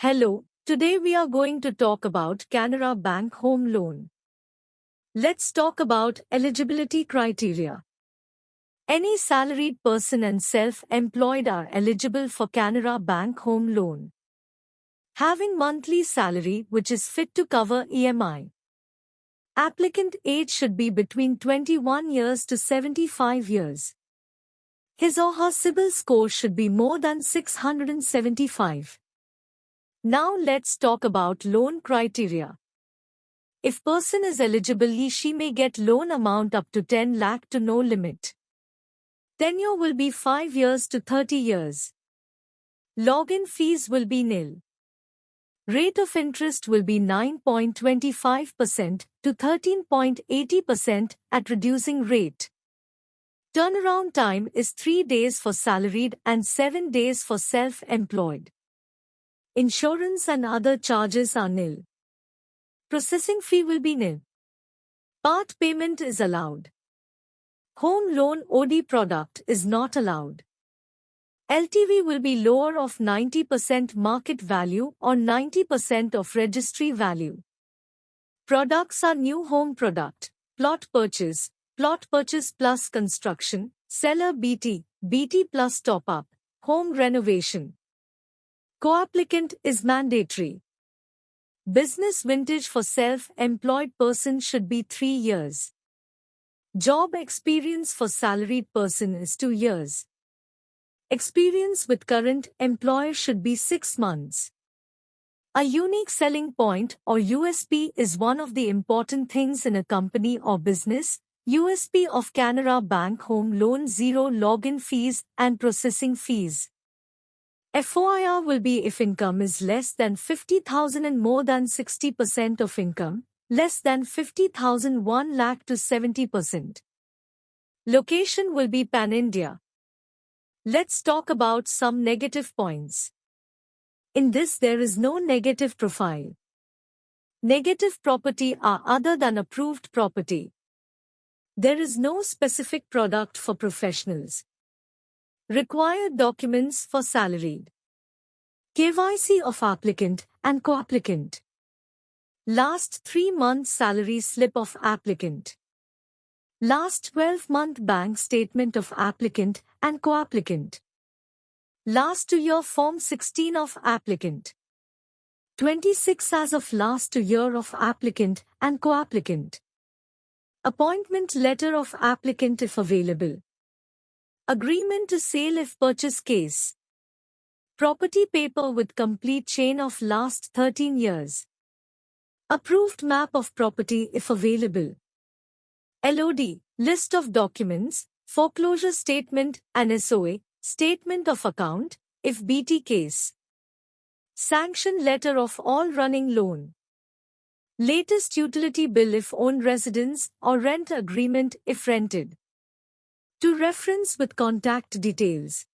Hello, today we are going to talk about Canara Bank Home Loan. Let's talk about eligibility criteria. Any salaried person and self-employed are eligible for Canara Bank Home Loan. Having monthly salary which is fit to cover EMI. Applicant age should be between 21 years to 75 years. His or her CIBIL score should be more than 675. Now let's talk about loan criteria. If person is eligible, she may get loan amount up to 10 lakh to no limit. Tenure will be 5 years to 30 years. Login fees will be nil. Rate of interest will be 9.25% to 13.80% at reducing rate. Turnaround time is 3 days for salaried and 7 days for self-employed. Insurance and other charges are nil. Processing fee will be nil. Part payment is allowed. Home loan OD product is not allowed. LTV will be lower of 90% market value or 90% of registry value. Products are new home product, plot purchase plus construction, seller BT, BT plus top-up, home renovation. Co-applicant is mandatory. Business vintage for self-employed person should be 3 years. Job experience for salaried person is 2 years. Experience with current employer should be 6 months. A unique selling point or USP is one of the important things in a company or business. USP of Canara Bank Home Loan: zero login fees and processing fees. FOIR will be if income is less than 50,000 and more than 60% of income, less than 50,000 1 lakh to 70%. Location will be Pan-India. Let's talk about some negative points. In this there is no negative profile. Negative property are other than approved property. There is no specific product for professionals. Required documents for salaried. KYC of applicant and co-applicant. Last 3 months salary slip of applicant. Last 12-month bank statement of applicant and co-applicant. Last 2 year Form 16 of applicant. 26 as of last 2 year of applicant and co-applicant. Appointment letter of applicant if available. Agreement to sale if purchase case. Property paper with complete chain of last 13 years. Approved map of property if available. LOD, list of documents, foreclosure statement and SOA, statement of account, if BT case. Sanction letter of all running loan. Latest utility bill if owned residence or rent agreement if rented. To reference with contact details.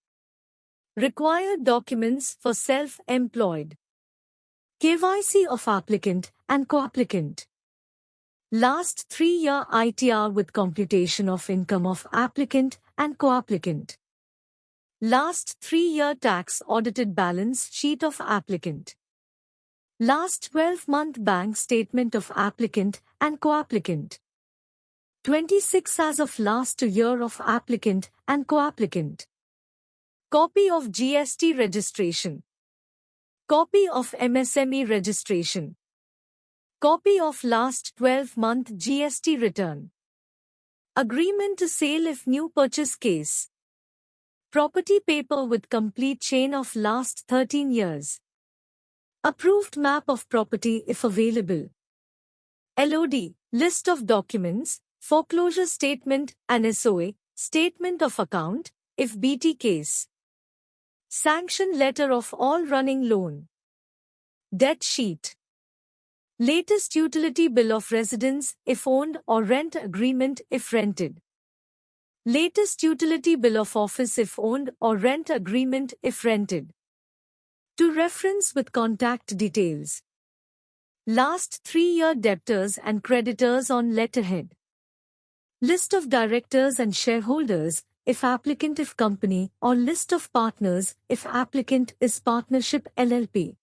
Required documents for self-employed. KYC of applicant and co-applicant. Last 3-year ITR with computation of income of applicant and co-applicant. Last 3-year tax audited balance sheet of applicant. Last 12-month bank statement of applicant and co-applicant. 26 as of last 2 year of applicant and co-applicant. Copy of GST registration. Copy of MSME registration. Copy of last 12-month GST return. Agreement to sale if new purchase case. Property paper with complete chain of last 13 years. Approved map of property if available. LOD, list of documents, foreclosure statement and SOA, statement of account, if BT case. Sanction letter of all running loan. Debt sheet. Latest utility bill of residence if owned or rent agreement if rented. Latest utility bill of office if owned or rent agreement if rented. To reference with contact details. Last 3-year debtors and creditors on letterhead. List of directors and shareholders, if applicant if company, or list of partners, if applicant is partnership LLP.